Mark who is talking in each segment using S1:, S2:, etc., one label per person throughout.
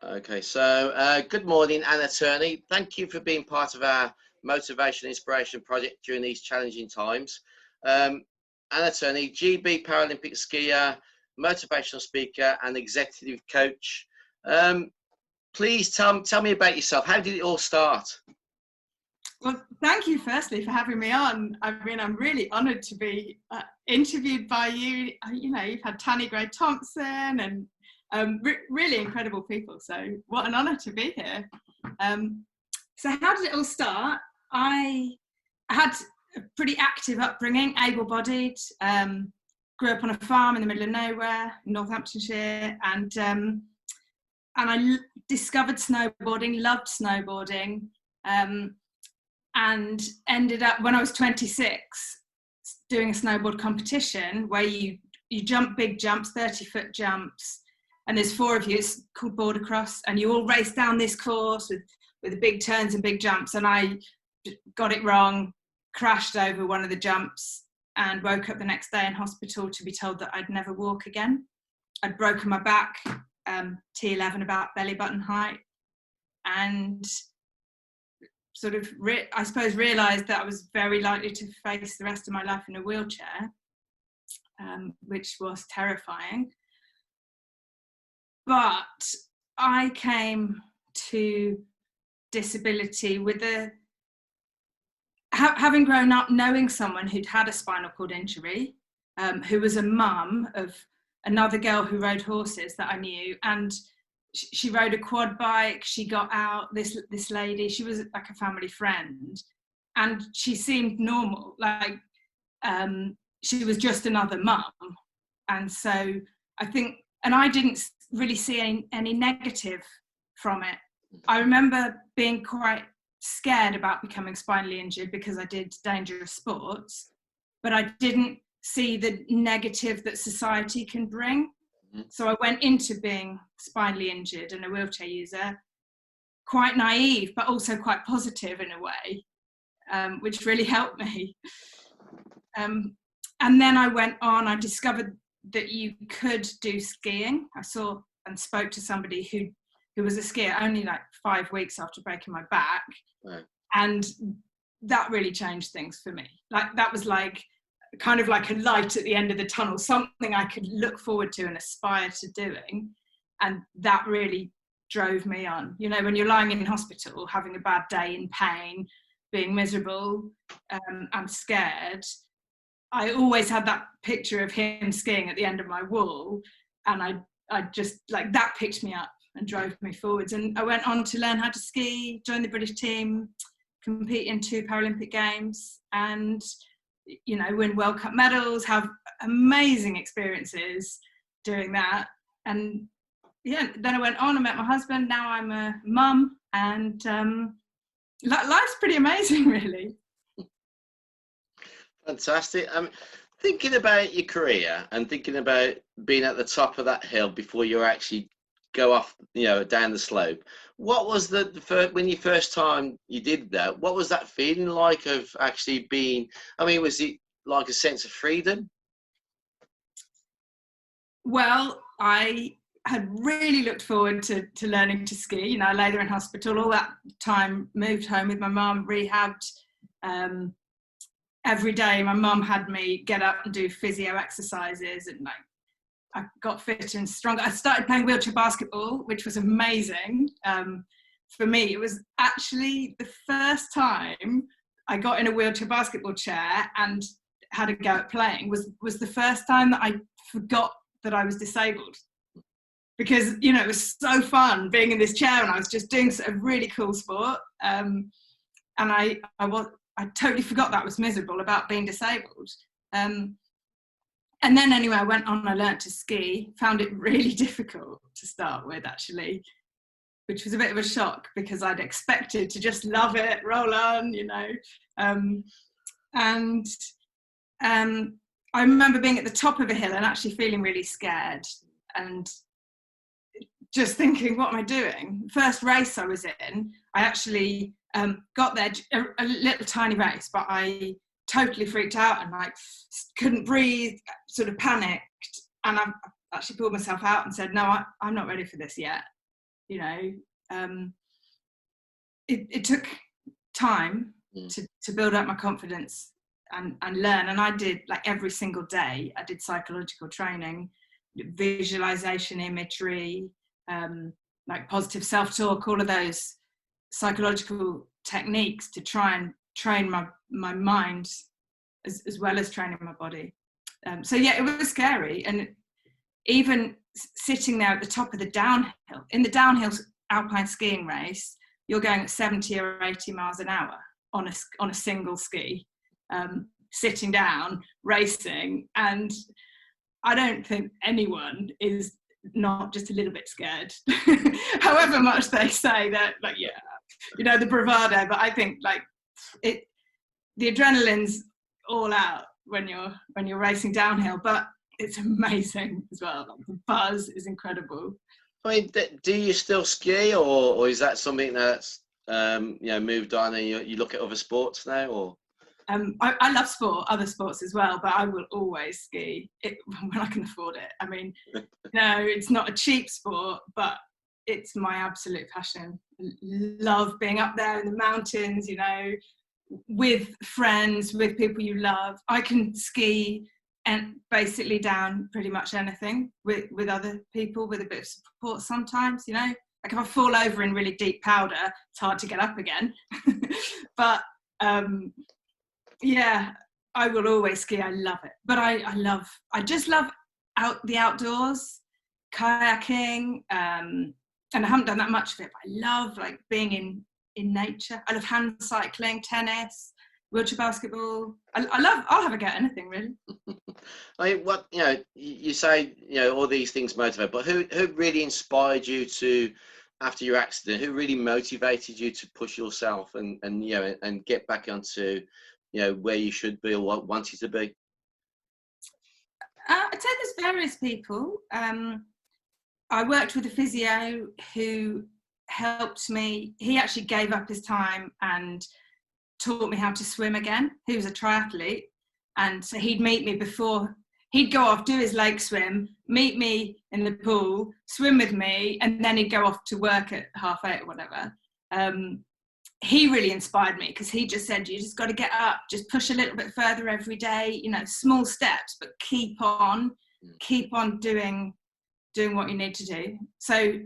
S1: Okay, so good morning, Anna Turney. Thank you for being part of our Motivation Inspiration project during these challenging times. Anna Turney, GB Paralympic skier, motivational speaker, and executive coach. Please tell me about yourself. How did it all start?
S2: Well, thank you firstly for having me on. I mean, I'm really honoured to be interviewed by you. You know, you've had Turney Thompson and really incredible people. So what an honour to be here. So how did it all start? I had a pretty active upbringing, able-bodied, grew up on a farm in the middle of nowhere, Northamptonshire, and I discovered snowboarding, loved snowboarding, and ended up, when I was 26, doing a snowboard competition where you jump big jumps, 30-foot jumps, and there's 4 of you. It's called border cross, and you all race down this course with the big turns and big jumps, and I got it wrong, crashed over one of the jumps, and woke up the next day in hospital to be told that I'd never walk again. I'd broken my back, T11 about belly button height, and sort of, I suppose, realised that I was very likely to face the rest of my life in a wheelchair, which was terrifying. But I came to disability with having grown up knowing someone who'd had a spinal cord injury, who was a mum of another girl who rode horses that I knew, and she rode a quad bike. She got out, this lady, she was like a family friend, and she seemed normal, like she was just another mum. And so I think, and I didn't really see any negative from it. I remember being quite scared about becoming spinally injured because I did dangerous sports, but I didn't see the negative that society can bring. So I went into being spinally injured and a wheelchair user quite naive, but also quite positive in a way, which really helped me. And then I went on, I discovered that you could do skiing. I saw and spoke to somebody who was a skier only like 5 weeks after breaking my back. Right. And that really changed things for me. Like, that was like kind of like a light at the end of the tunnel, something I could look forward to and aspire to doing. And that really drove me on. You know, when you're lying in hospital, having a bad day, in pain, being miserable, and scared, I always had that picture of him skiing at the end of my wall. And I just, like, that picked me up and drove me forwards. And I went on to learn how to ski, join the British team, compete in 2 Paralympic Games, and, you know, win World Cup medals, have amazing experiences doing that. And yeah, then I went on and met my husband. Now I'm a mum, and life's pretty amazing, really.
S1: Fantastic. Thinking about your career and thinking about being at the top of that hill before you actually go off, you know, down the slope, what was the first, when you first time you did that, what was that feeling like of actually being, I mean, was it like a sense of freedom?
S2: Well, I had really looked forward to learning to ski. You know, I lay there in hospital all that time, moved home with my mum, rehabbed. Every day my mum had me get up and do physio exercises, and like, I got fitter and stronger. I started playing wheelchair basketball, which was amazing. For me, it was actually the first time I got in a wheelchair basketball chair and had a go at playing, was the first time that I forgot that I was disabled. Because, you know, it was so fun being in this chair and I was just doing a really cool sport. And I totally forgot that I was miserable about being disabled. And then anyway, I went on, I learnt to ski, found it really difficult to start with, actually, which was a bit of a shock because I'd expected to just love it, roll on, you know. I remember being at the top of a hill and actually feeling really scared and just thinking, what am I doing? First race I was in, I actually got there, a little tiny race, but I totally freaked out and like couldn't breathe, sort of panicked, and I actually pulled myself out and said, no, I'm not ready for this yet. you know. It took time to build up my confidence and learn. And I did, like, every single day, I did psychological training, visualization, imagery, like positive self-talk, all of those psychological techniques to try and train my mind as well as training my body. So yeah, it was scary. And even sitting there at the top of the downhill, in the downhill alpine skiing race, you're going at 70 or 80 miles an hour on a single ski, sitting down, racing. And I don't think anyone is not just a little bit scared, however much they say that, like, yeah, you know, the bravado. But I think, like, the adrenaline's all out when you're racing downhill, but it's amazing as well. Like, the buzz is incredible.
S1: I mean, do you still ski, or is that something that's you know, moved on and you look at other sports now? Or
S2: I love other sports as well, but I will always ski when I can afford it. I mean, no, it's not a cheap sport, but it's my absolute passion. I love being up there in the mountains, you know, with friends, with people you love. I can ski and basically down pretty much anything with other people, with a bit of support sometimes, you know. Like, if I fall over in really deep powder, it's hard to get up again. But yeah, I will always ski. I love it. But I just love the outdoors, kayaking, and I haven't done that much of it, but I love, like, being in nature. I love hand cycling, tennis, wheelchair basketball. I'll have a go at anything, really.
S1: I mean, what, you know, you say, you know, all these things motivate, but who really inspired you to, after your accident, who really motivated you to push yourself and you know, and get back onto, you know, where you should be or what wanted to be?
S2: I'd say there's various people. I worked with a physio who helped me. He actually gave up his time and taught me how to swim again. He was a triathlete, and so he'd meet me before. He'd go off, do his lake swim, meet me in the pool, swim with me, and then he'd go off to work at 8:30 or whatever. He really inspired me, because he just said, you just got to get up, just push a little bit further every day, you know, small steps, but keep on doing what you need to do. So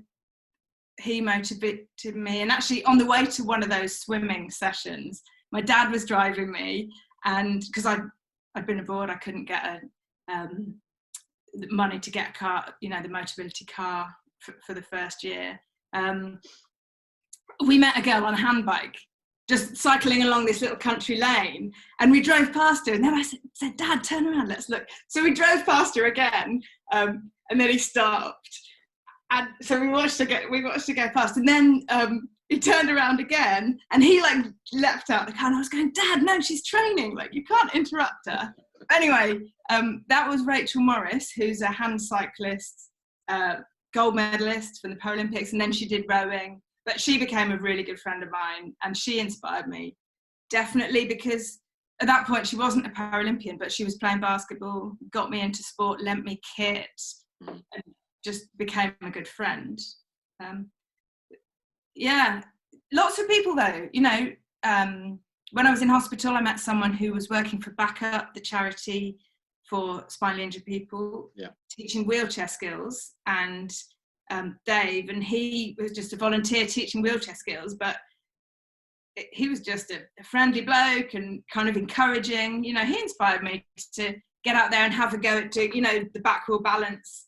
S2: he motivated me. And actually, on the way to one of those swimming sessions, my dad was driving me, and because I'd been abroad, I couldn't get money to get a car, you know, the Motability car for the first year. We met a girl on a handbike, just cycling along this little country lane, and we drove past her, and then I said, Dad, turn around, let's look. So we drove past her again, and then he stopped, and so we watched her go past, and then he turned around again, and he, like, leapt out the car, and I was going, Dad, no, she's training, like, you can't interrupt her. Anyway, that was Rachel Morris, who's a hand cyclist, gold medalist from the Paralympics, and then she did rowing. But she became a really good friend of mine, and she inspired me, definitely, because at that point she wasn't a Paralympian, but she was playing basketball, got me into sport, lent me kit, and just became a good friend. Yeah, lots of people though, you know. When I was in hospital, I met someone who was working for Backup, the charity for spinally injured people, teaching wheelchair skills, and Dave, and he was just a volunteer teaching wheelchair skills, but he was just a friendly bloke and kind of encouraging. You know, he inspired me to get out there and have a go at doing, you know, the back wheel balance,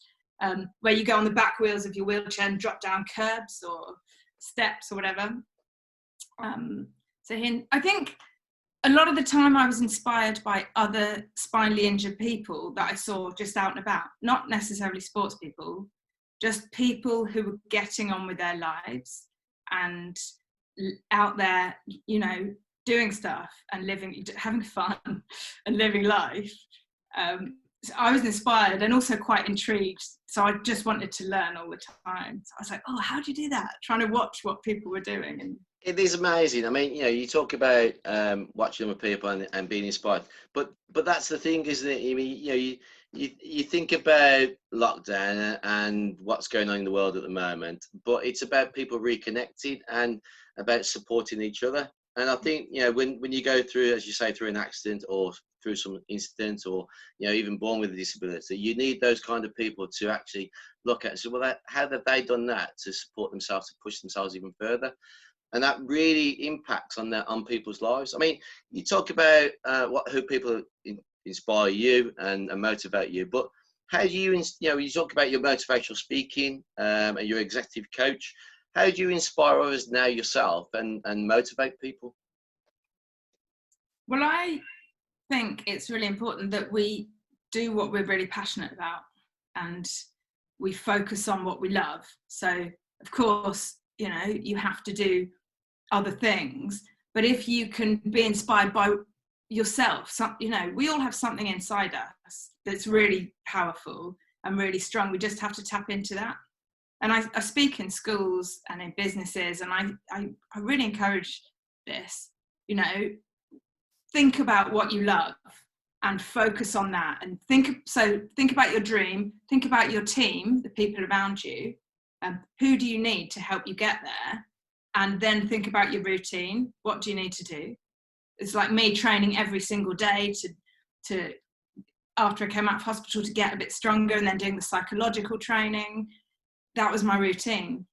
S2: where you go on the back wheels of your wheelchair and drop down curbs or steps or whatever. I think a lot of the time I was inspired by other spinally injured people that I saw just out and about, not necessarily sports people, just people who were getting on with their lives and out there, you know, doing stuff and having fun and living life. So I was inspired and also quite intrigued. So I just wanted to learn all the time. So I was like, oh, how do you do that? Trying to watch what people were doing. And
S1: it is amazing. I mean, you know, you talk about watching other people and being inspired, but that's the thing, isn't it? I mean, you know, you think about lockdown and what's going on in the world at the moment, but it's about people reconnecting and about supporting each other. And I think, you know, when you go through, as you say, through an accident or through some incident, or, you know, even born with a disability, you need those kind of people to actually look at and say, well, how have they done that to support themselves, to push themselves even further? And that really impacts on people's lives. I mean, you talk about who people inspire you and motivate you, but how do you, you know, you talk about your motivational speaking and your executive coach. How do you inspire others now yourself and motivate people?
S2: Well, I think it's really important that we do what we're really passionate about and we focus on what we love. So, of course, you know, you have to do other things, but if you can be inspired by yourself, you know, we all have something inside us that's really powerful and really strong. We just have to tap into that. And I speak in schools and in businesses, and I really encourage this, you know, think about what you love and focus on that, and think about your dream, think about your team, the people around you, who do you need to help you get there, and then think about your routine. What do you need to do? It's like me training every single day to after I came out of hospital to get a bit stronger, and then doing the psychological training. That was my routine.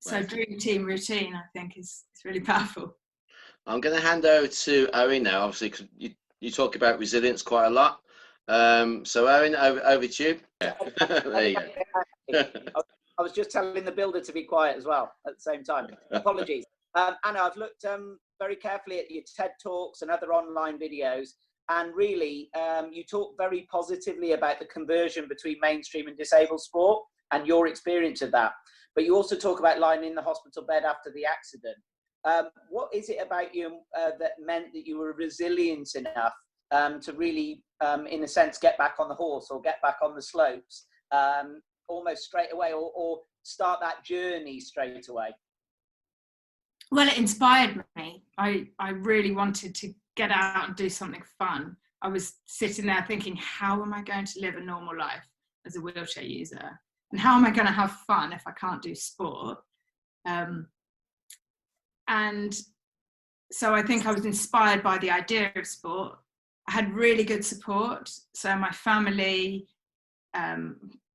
S2: So
S1: Right.
S2: dream team routine, I think, is really powerful.
S1: I'm going to hand over to Owen now, obviously, because you talk about resilience quite a lot. So Owen, over to you. Yeah. There you go.
S3: I was just telling the builder to be quiet as well at the same time. Apologies. Anna, I've looked very carefully at your TED Talks and other online videos, and really you talk very positively about the conversion between mainstream and disabled sport and your experience of that. But you also talk about lying in the hospital bed after the accident. What is it about you that meant that you were resilient enough to really, in a sense, get back on the horse or get back on the slopes almost straight away, or start that journey straight away?
S2: Well, it inspired me. I really wanted to get out and do something fun. I was sitting there thinking, how am I going to live a normal life as a wheelchair user? And how am I going to have fun if I can't do sport? And so I think I was inspired by the idea of sport. I had really good support. So my family, I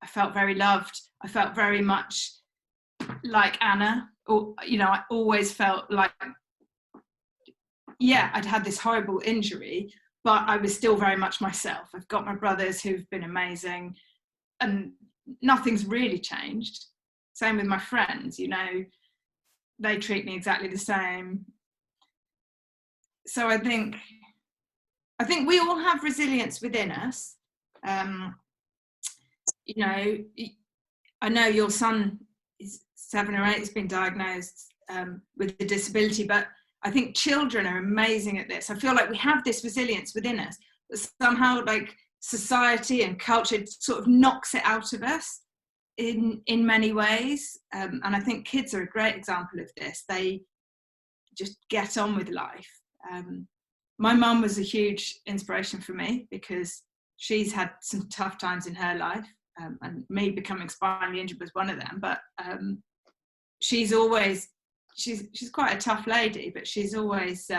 S2: felt very loved. I felt very much like Anna. Or, you know, I always felt like, yeah, I'd had this horrible injury, but I was still very much myself. I've got my brothers who've been amazing, and nothing's really changed. Same with my friends, you know, they treat me exactly the same. So I think we all have resilience within us. You know, I know your son is 7 or 8, has been diagnosed with a disability, but I think children are amazing at this. I feel like we have this resilience within us, but somehow like society and culture sort of knocks it out of us in many ways. And I think kids are a great example of this. They just get on with life. My mum was a huge inspiration for me because she's had some tough times in her life, and me becoming spinally injured was one of them. But she's quite a tough lady, but she's always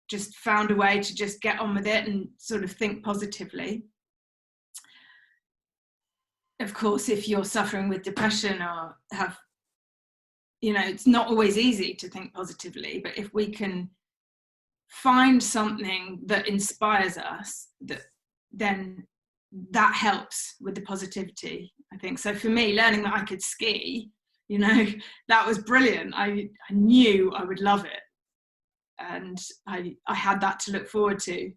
S2: just found a way to just get on with it and sort of think positively. Of course, if you're suffering with depression or have, you know, it's not always easy to think positively, but if we can find something that inspires us, then that helps with the positivity, I think. So for me, learning that I could ski, you know, that was brilliant. I knew I would love it. And I had that to look forward to,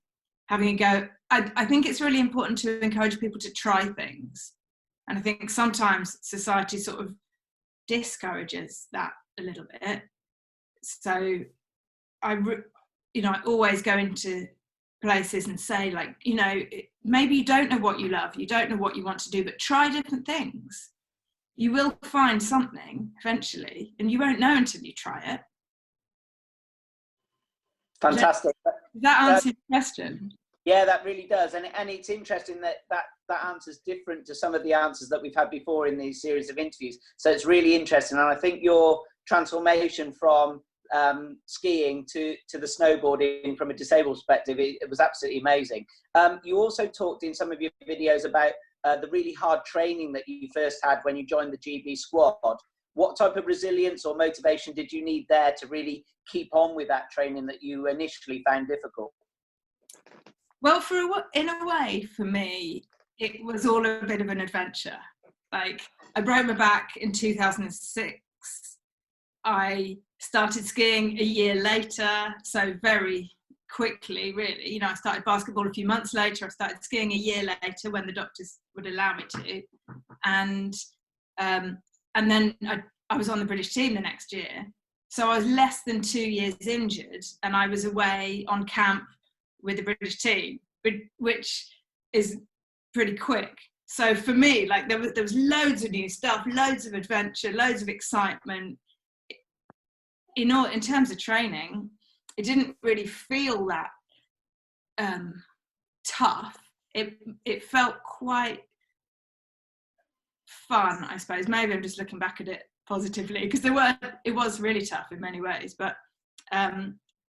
S2: having a go. I think it's really important to encourage people to try things. And I think sometimes society sort of discourages that a little bit. So I always go into places and say, like, you know, maybe you don't know what you love, you don't know what you want to do, but try different things. You will find something eventually, and you won't know until you try it.
S3: Fantastic.
S2: Does that answer your question?
S3: Yeah, that really does, and it's interesting that answer's different to some of the answers that we've had before in these series of interviews. So it's really interesting, and I think your transformation from skiing to the snowboarding from a disabled perspective, it was absolutely amazing. You also talked in some of your videos about the really hard training that you first had when you joined the GB squad. What type of resilience or motivation did you need there to really keep on with that training that you initially found difficult?
S2: Well, in a way, for me, it was all a bit of an adventure. Like, I broke my back in 2006. I started skiing a year later, so very quickly, really. You know, I started basketball a few months later. I started skiing a year later when the doctors would allow me to. And then I was on the British team the next year. So I was less than 2 years injured, and I was away on camp with the British team, which is pretty quick. So for me, like, there was loads of new stuff, loads of adventure, loads of excitement. In terms of training, it didn't really feel that tough. It felt quite fun, I suppose. Maybe I'm just looking back at it positively, because it was really tough in many ways, but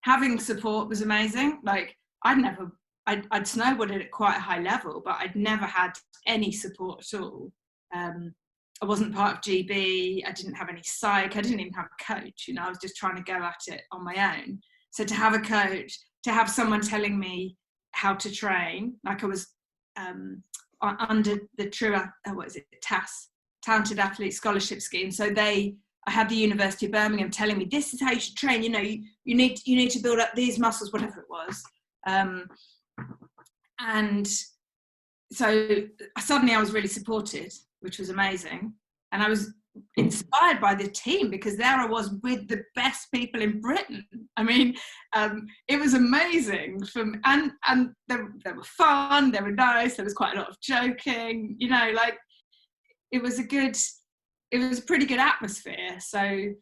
S2: having support was amazing. Like, I'd snowboarded at quite a high level, but I'd never had any support at all. I wasn't part of GB. I didn't have any psych. I didn't even have a coach. You know, I was just trying to go at it on my own. So to have a coach, to have someone telling me how to train, like I was under the TAS, Talented Athlete Scholarship Scheme. So I had the University of Birmingham telling me, this is how you should train. You know, you need to build up these muscles, whatever it was. And so suddenly I was really supported, which was amazing. And I was inspired by the team, because there I was with the best people in Britain. I mean, it was amazing. And they were fun, they were nice, there was quite a lot of joking, you know, like, it was a pretty good atmosphere. So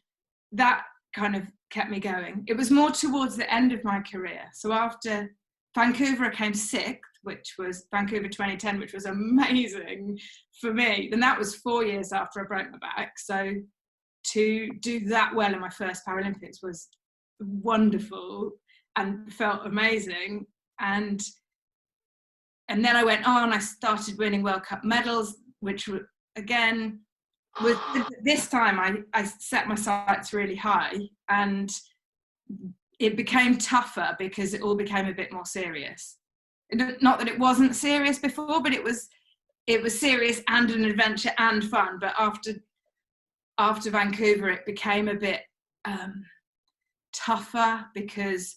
S2: that kind of kept me going. It was more towards the end of my career. So after Vancouver, I came sixth, which was Vancouver 2010, which was amazing for me. And that was 4 years after I broke my back. So to do that well in my first Paralympics was wonderful and felt amazing. And then I went on, I started winning World Cup medals, which were, again, this time I set my sights really high, and it became tougher because it all became a bit more serious. Not that it wasn't serious before, but it was serious and an adventure and fun. But after Vancouver, it became a bit tougher, because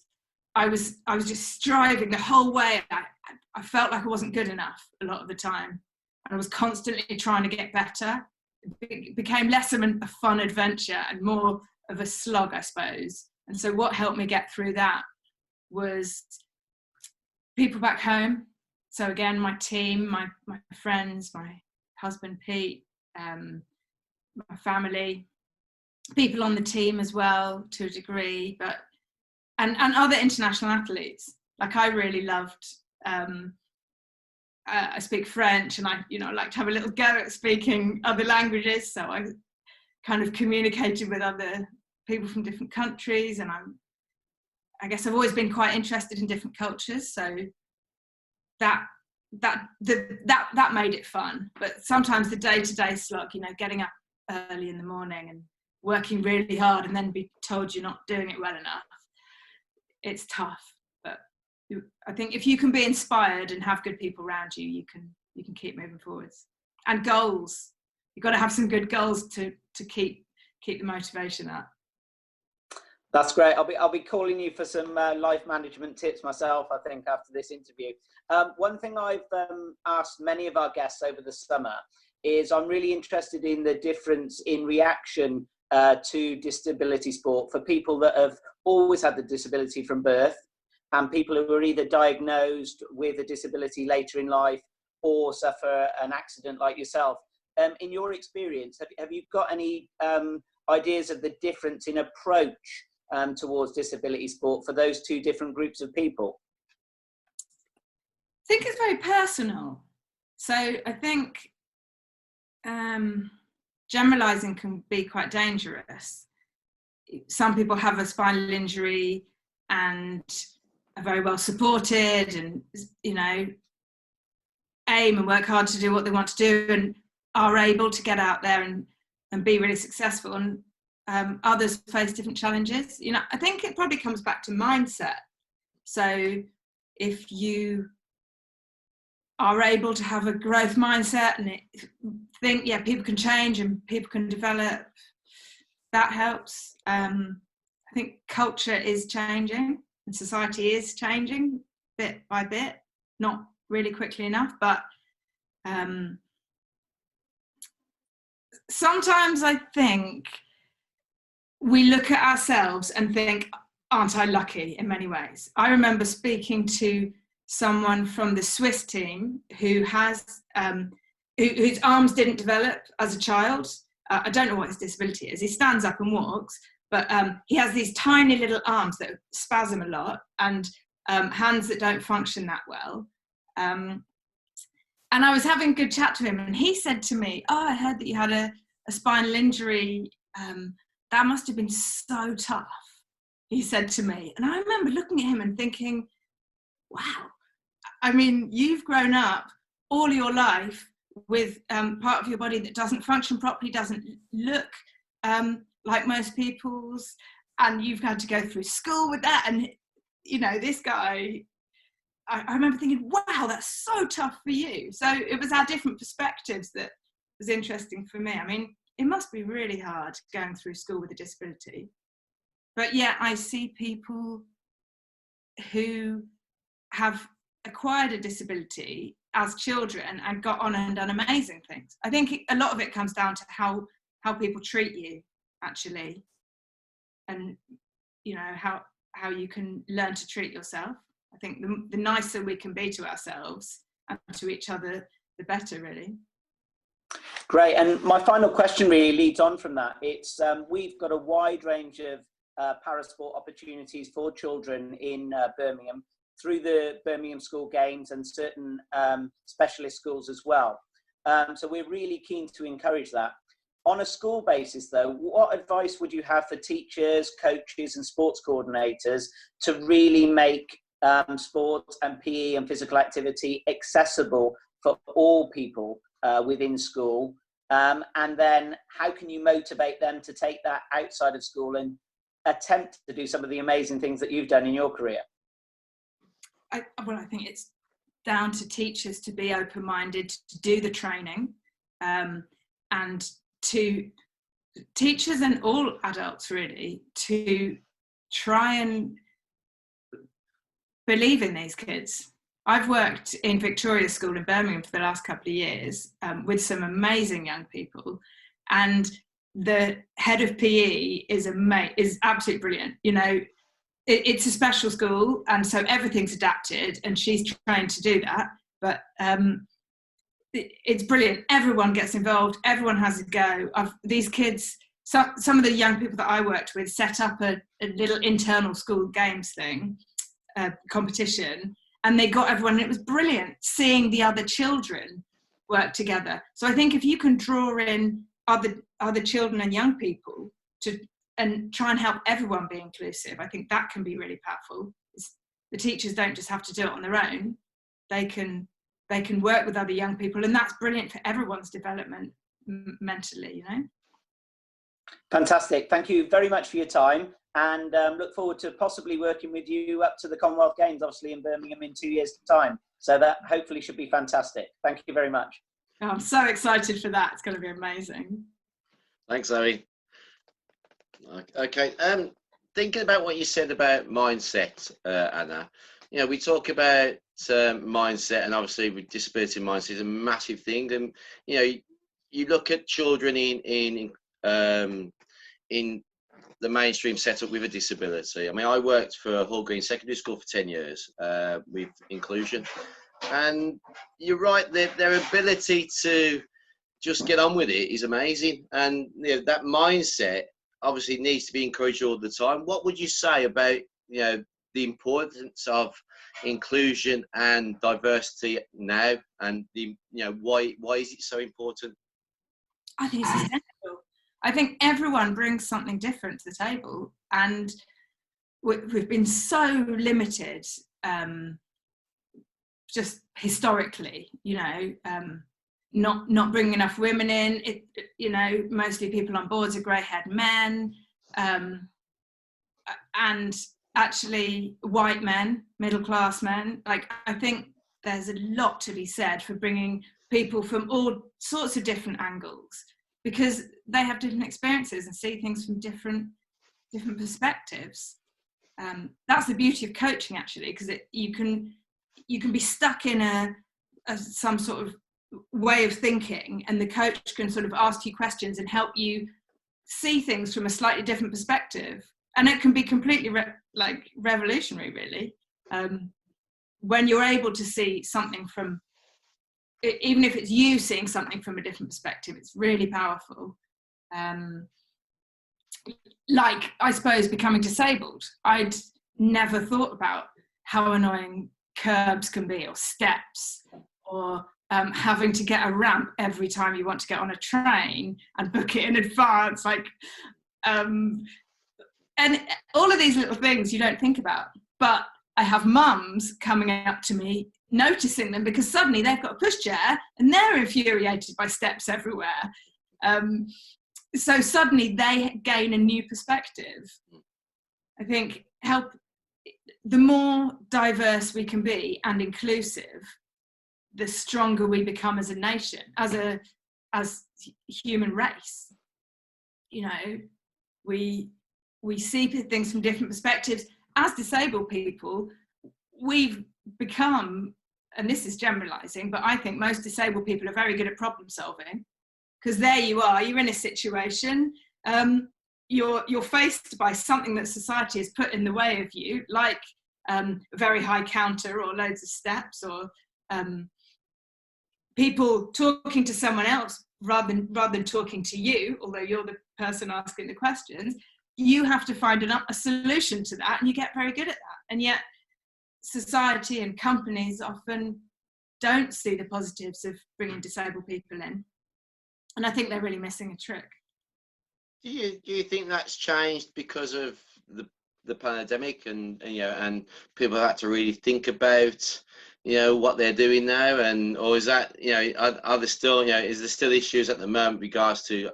S2: I was just striving the whole way. I felt like I wasn't good enough a lot of the time, and I was constantly trying to get better. It became less of a fun adventure and more of a slog, I suppose. And so what helped me get through that was people back home. So again, my team, my friends, my husband Pete, my family, people on the team as well to a degree, but and other international athletes. Like, I really loved. I speak French, and I like to have a little go at speaking other languages. So I kind of communicated with other people from different countries, and I guess I've always been quite interested in different cultures. So that made it fun. But sometimes the day-to-day slog, you know, getting up early in the morning and working really hard, and then be told you're not doing it well enough, it's tough. But I think if you can be inspired and have good people around you, you can keep moving forwards. And goals, you've got to have some good goals to keep the motivation up.
S3: That's great. I'll be calling you for some life management tips myself, I think, after this interview. One thing I've asked many of our guests over the summer is, I'm really interested in the difference in reaction to disability sport for people that have always had the disability from birth, and people who are either diagnosed with a disability later in life or suffer an accident like yourself. In your experience, have you got any ideas of the difference in approach towards disability sport for those two different groups of people?
S2: think it's very personal. So I think generalizing can be quite dangerous. Some people have a spinal injury and are very well supported and, you know, aim and work hard to do what they want to do and are able to get out there and be really successful. And others face different challenges. You know, I think it probably comes back to mindset. So if you are able to have a growth mindset and think, yeah, people can change and people can develop, that helps. I think culture is changing and society is changing bit by bit, not really quickly enough, but sometimes I think we look at ourselves and think, aren't I lucky in many ways? I remember speaking to someone from the Swiss team who has whose arms didn't develop as a child. I don't know what his disability is. He stands up and walks, but he has these tiny little arms that spasm a lot and hands that don't function that well. And I was having a good chat to him, and he said to me, "Oh, I heard that you had a spinal injury. That must have been so tough," he said to me. And I remember looking at him and thinking, wow, I mean, you've grown up all your life with part of your body that doesn't function properly, doesn't look like most people's, and you've had to go through school with that. And, you know, this guy, I remember thinking, wow, that's so tough for you. So it was our different perspectives that was interesting for me. I mean, it must be really hard going through school with a disability. But yeah, I see people who have acquired a disability as children and got on and done amazing things. I think a lot of it comes down to how people treat you, actually, and, you know, how you can learn to treat yourself. I think the nicer we can be to ourselves and to each other, the better, really.
S3: Great. And my final question really leads on from that. It's we've got a wide range of parasport opportunities for children in Birmingham through the Birmingham School Games and certain specialist schools as well. So we're really keen to encourage that. On a school basis, though, what advice would you have for teachers, coaches and sports coordinators to really make sports and PE and physical activity accessible for all people within school? And then how can you motivate them to take that outside of school and attempt to do some of the amazing things that you've done in your career?
S2: I think it's down to teachers to be open-minded, to do the training, and to teachers and all adults really to try and believe in these kids. I've worked in Victoria School in Birmingham for the last couple of years with some amazing young people, and the head of PE is absolutely brilliant. You know, it's a special school, and so everything's adapted, and she's trying to do that. But it's brilliant. Everyone gets involved. Everyone has a go. These kids, some of the young people that I worked with, set up a little internal school games thing, competition, and they got everyone. And it was brilliant seeing the other children work together. So I think if you can draw in other children and young people and try and help everyone be inclusive, I think that can be really powerful. The teachers don't just have to do it on their own. They can work with other young people, and that's brilliant for everyone's development mentally, you know.
S3: Fantastic. Thank you very much for your time, and look forward to possibly working with you up to the Commonwealth Games, obviously in Birmingham in 2 years' time. So that hopefully should be fantastic. Thank you very much.
S2: Oh, I'm so excited for that. It's going to be amazing.
S1: Thanks, Zoe. Okay, thinking about what you said about mindset, Anna, you know, we talk about mindset, and obviously with disability, mindset is a massive thing. And, you know, you look at children in the mainstream setup with a disability. I mean, I worked for Hull Green Secondary School for 10 years with inclusion, and you're right, their ability to just get on with it is amazing. And, you know, that mindset obviously needs to be encouraged all the time. What would you say about, you know, the importance of inclusion and diversity now, and why is it so important?
S2: I think it's essential. I think everyone brings something different to the table, and we've been so limited, just historically, not bringing enough women in. Mostly people on boards are grey-haired men, and actually white men, middle-class men. Like, I think there's a lot to be said for bringing people from all sorts of different angles, because they have different experiences and see things from different perspectives. That's the beauty of coaching, actually, because you can be stuck in some sort of way of thinking, and the coach can sort of ask you questions and help you see things from a slightly different perspective, and it can be completely revolutionary, really, when you're able to see something from, even if it's you seeing something from a different perspective. It's really powerful. Like, I suppose, becoming disabled, I'd never thought about how annoying curbs can be, or steps, or having to get a ramp every time you want to get on a train and book it in advance, and all of these little things you don't think about. But I have mums coming up to me, noticing them, because suddenly they've got a pushchair and they're infuriated by steps everywhere. So suddenly they gain a new perspective. I think the more diverse we can be and inclusive, the stronger we become as a nation, as human race. We see things from different perspectives. As disabled people, we've become, and this is generalizing, but I think most disabled people are very good at problem solving, because there you are, you're in a situation, you're faced by something that society has put in the way of you, like a very high counter or loads of steps, or people talking to someone else rather than talking to you, although you're the person asking the questions. You have to find a solution to that, and you get very good at that. And yet society and companies often don't see the positives of bringing disabled people in, and I think they're really missing a trick.
S1: Do you think that's changed because of the pandemic, and people have had to really think about what they're doing now, or is that are there still is there still issues at the moment regards to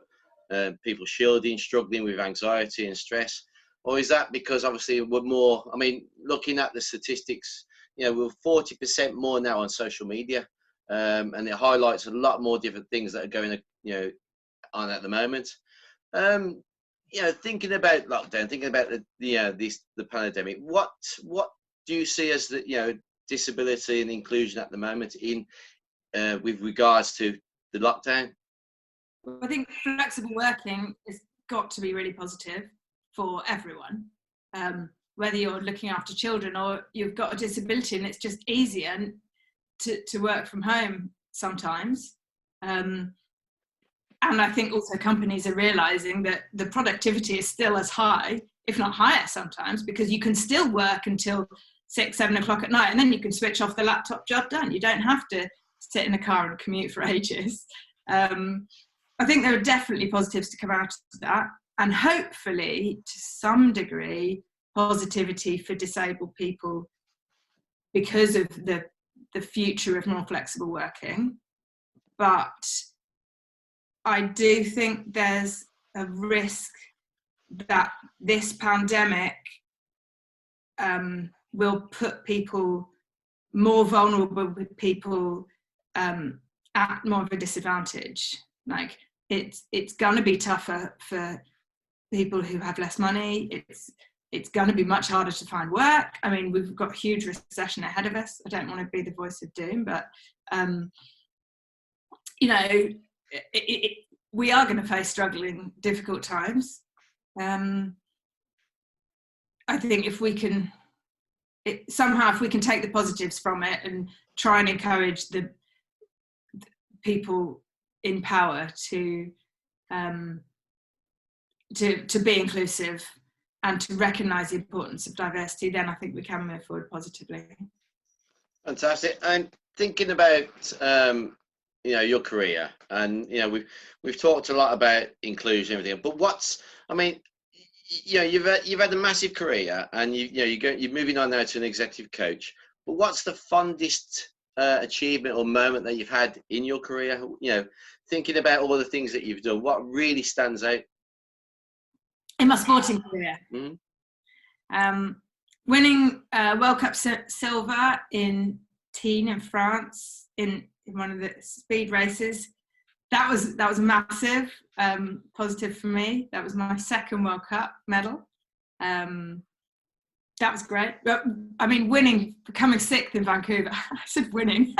S1: people shielding, struggling with anxiety and stress, or is that because obviously we're more, looking at the statistics, we're 40% more now on social media, and it highlights a lot more different things that are going on at the moment. Thinking about lockdown, thinking about the pandemic, what do you see as the disability and inclusion at the moment in with regards to the lockdown?
S2: I think flexible working has got to be really positive for everyone, whether you're looking after children or you've got a disability and it's just easier to work from home sometimes. And I think also companies are realising that the productivity is still as high, if not higher sometimes, because you can still work until 6-7 o'clock at night, and then you can switch off the laptop, job done. You don't have to sit in a car and commute for ages. I think there are definitely positives to come out of that, and hopefully to some degree positivity for disabled people because of the future of more flexible working. But I do think there's a risk that this pandemic will put people, more vulnerable people, at more of a disadvantage. Like, it's going to be tougher for people who have less money. It's going to be much harder to find work. We've got a huge recession ahead of us. I don't want to be the voice of doom, but we are going to face struggling, difficult times. I think if we can take the positives from it and try and encourage the people in power to be inclusive and to recognise the importance of diversity, then I think we can move forward positively.
S1: Fantastic. And thinking about your career, and we've talked a lot about inclusion and everything, but you've had a massive career, and you're moving on now to an executive coach. But what's the fondest achievement or moment that you've had in your career? Thinking about all the things that you've done, what really stands out
S2: in my sporting career?
S1: Mm-hmm.
S2: Winning World Cup silver in teen in France in one of the speed races. That was a massive positive for me. That was my second World Cup medal. That was great. But, I mean, winning, coming sixth in Vancouver. I said winning.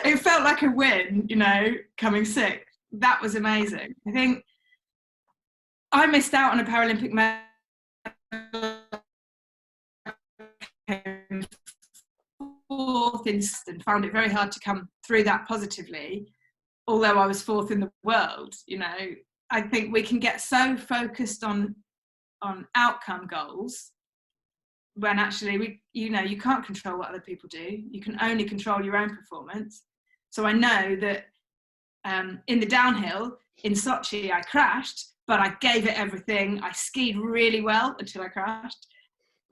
S2: It felt like a win, coming sixth. That was amazing. I think I missed out on a Paralympic medal. Fourth and found it very hard to come through that positively, although I was fourth in the world. I think we can get so focused on outcome goals when actually you can't control what other people do. You can only control your own performance. So I know that in the downhill in Sochi I crashed, but I gave it everything. I skied really well until I crashed.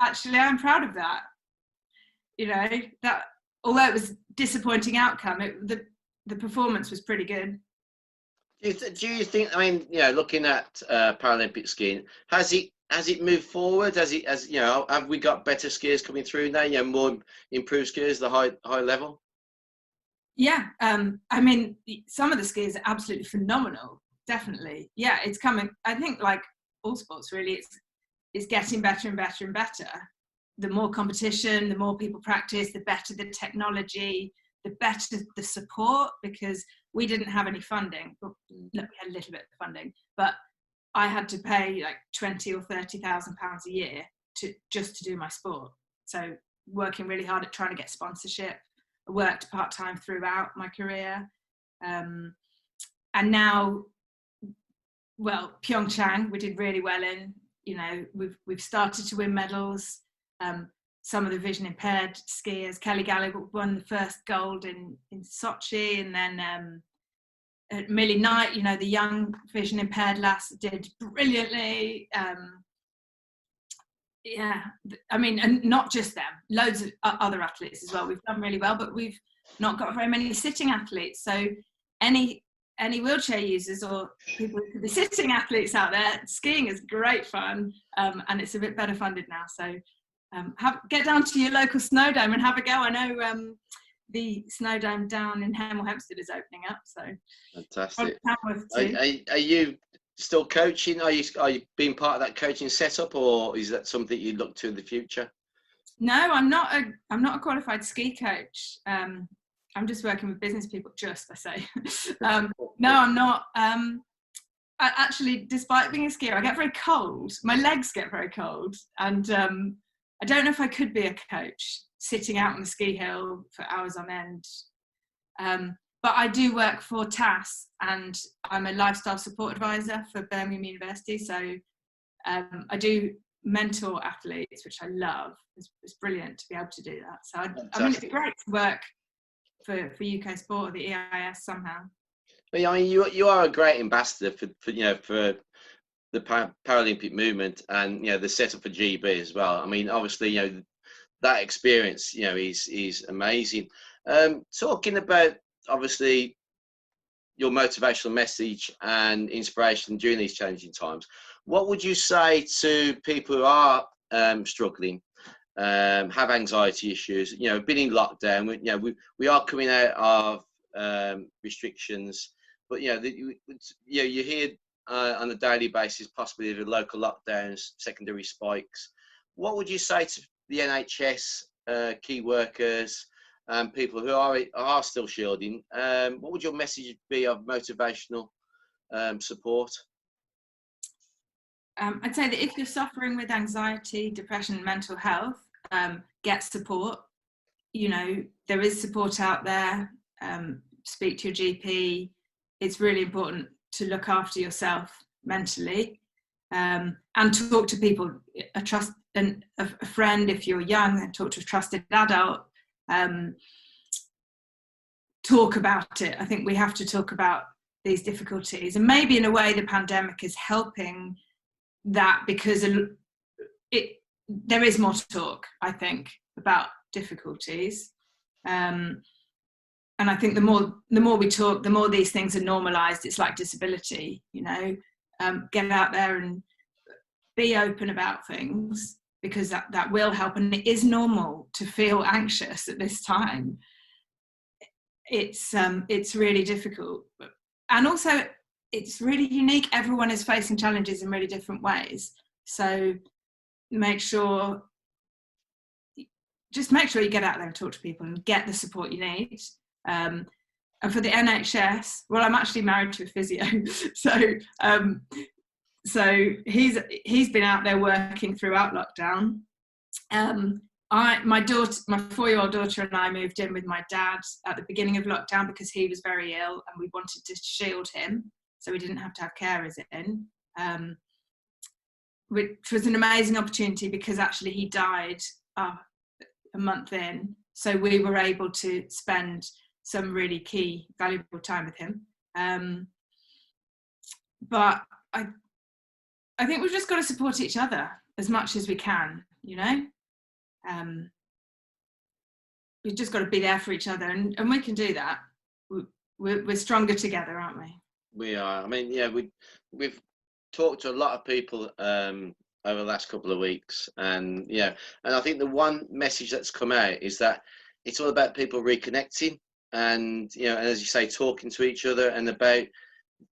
S2: Actually, I'm proud of that. That although it was disappointing outcome, the performance was pretty good.
S1: Do you think? I mean, looking at Paralympic skiing, has it moved forward? Have we got better skiers coming through now? More improved skiers, the high level.
S2: Yeah, I mean, some of the skiers are absolutely phenomenal. Definitely, yeah, it's coming. I think, like all sports, really, it's getting better and better and better. The more competition, the more people practice, the better the technology, the better the support, because we didn't have any funding. Well, we had a little bit of funding, but I had to pay like £20,000 or £30,000 a year just to do my sport. So working really hard at trying to get sponsorship. I worked part-time throughout my career. And now, well, Pyeongchang, we did really well in, we've started to win medals. Some of the vision impaired skiers, Kelly Gallagher won the first gold in Sochi, and then Millie Knight, the young vision impaired lass, did brilliantly. Yeah, I mean, and not just them, loads of other athletes as well. We've done really well, but we've not got very many sitting athletes. So any wheelchair users or people who could be sitting athletes out there, skiing is great fun, and it's a bit better funded now. So get down to your local snow dome and have a go. I know the snow dome down in Hemel Hempstead is opening up. So
S1: fantastic. Are you still coaching? Are you being part of that coaching setup, or is that something you look to in the future?
S2: No, I'm not a qualified ski coach. I'm just working with business people. Just, I say. No, I'm not. Actually, despite being a skier, I get very cold. My legs get very cold, and I don't know if I could be a coach sitting out on the ski hill for hours on end. But I do work for TAS, and I'm a lifestyle support advisor for Birmingham University. So I do mentor athletes, which I love. It's brilliant to be able to do that. So I mean, it's great to work for UK sport or the EIS somehow.
S1: But, I mean, you are a great ambassador for the Paralympic movement, and the setup for GB as well. I mean, obviously, that experience, is amazing. Talking about obviously your motivational message and inspiration during these challenging times, what would you say to people who are struggling, have anxiety issues, been in lockdown? We are coming out of restrictions, but you hear on a daily basis possibly the local lockdowns, secondary spikes. What would you say to the NHS, key workers, people who are still shielding? What would your message be of motivational support?
S2: I'd say that if you're suffering with anxiety, depression, and mental health, get support. There is support out there. Speak to your GP. It's really important to look after yourself mentally, and talk to people. A friend if you're young, and talk to a trusted adult. talk about it. I think we have to talk about these difficulties, and maybe in a way the pandemic is helping that, because there is more to talk, I think, about difficulties. And I think the more we talk, the more these things are normalised. It's like disability, you know. Get out there and be open about things, because that will help. And it is normal to feel anxious at this time. It's really difficult, and also it's really unique. Everyone is facing challenges in really different ways. So just make sure you get out there and talk to people and get the support you need. And for the NHS, well, I'm actually married to a physio, so he's been out there working throughout lockdown. My 4-year-old daughter and I moved in with my dad at the beginning of lockdown because he was very ill and we wanted to shield him, so we didn't have to have carers in, which was an amazing opportunity because actually he died a month in, so we were able to spend some really key, valuable time with him. But I think we've just got to support each other as much as we can, you know. We've just got to be there for each other, and we can do that. We're stronger together, aren't we?
S1: We are. I mean, yeah, we've talked to a lot of people over the last couple of weeks, and I think the one message that's come out is that it's all about people reconnecting, and and as you say, talking to each other, and about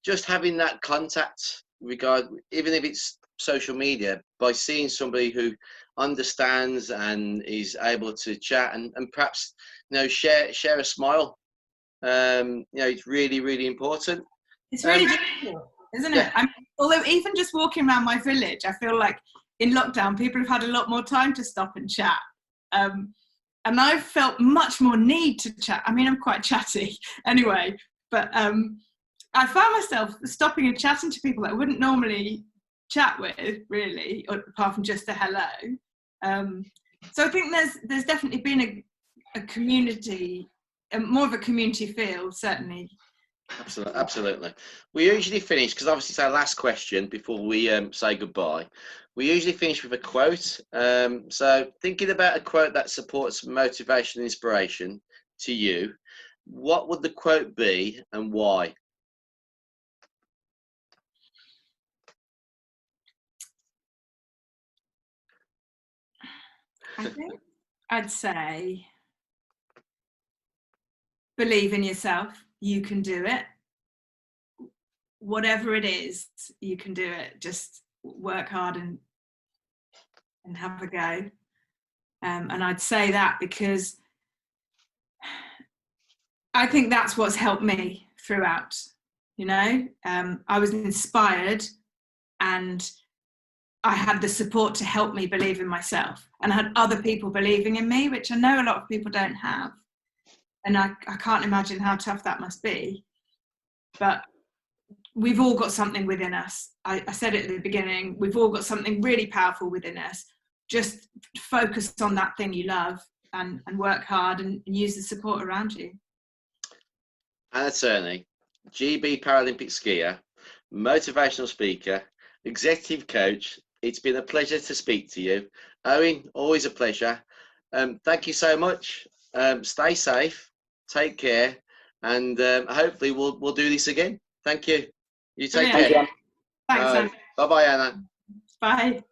S1: just having that contact, even if it's social media, by seeing somebody who understands and is able to chat and perhaps share a smile. It's really, really important.
S2: It's really difficult, isn't it? I mean, although even just walking around my village, I feel like in lockdown people have had a lot more time to stop and chat, and I've felt much more need to chat. I mean, I'm quite chatty anyway, but I found myself stopping and chatting to people that I wouldn't normally chat with, really, apart from just a hello. So I think there's definitely been a community, more of a community feel, certainly.
S1: Absolutely. We usually finish, because obviously it's our last question before we say goodbye. We usually finish with a quote. So thinking about a quote that supports motivation and inspiration to you, what would the quote be and why?
S2: I think I'd say, believe in yourself. You can do it. Whatever it is, you can do it. Just work hard and have a go. And I'd say that because I think that's what's helped me throughout. I was inspired, and I had the support to help me believe in myself, and I had other people believing in me, which I know a lot of people don't have. And I can't imagine how tough that must be. But we've all got something within us. I said it at the beginning, we've all got something really powerful within us. Just focus on that thing you love and work hard and use the support around you.
S1: Anna Turney, GB Paralympic skier, motivational speaker, executive coach. It's been a pleasure to speak to you. Owen, always a pleasure. Thank you so much. Stay safe, take care, and hopefully we'll do this again. Thank you. You take care.
S2: Thanks, Anna.
S1: Bye-bye, Anna.
S2: Bye.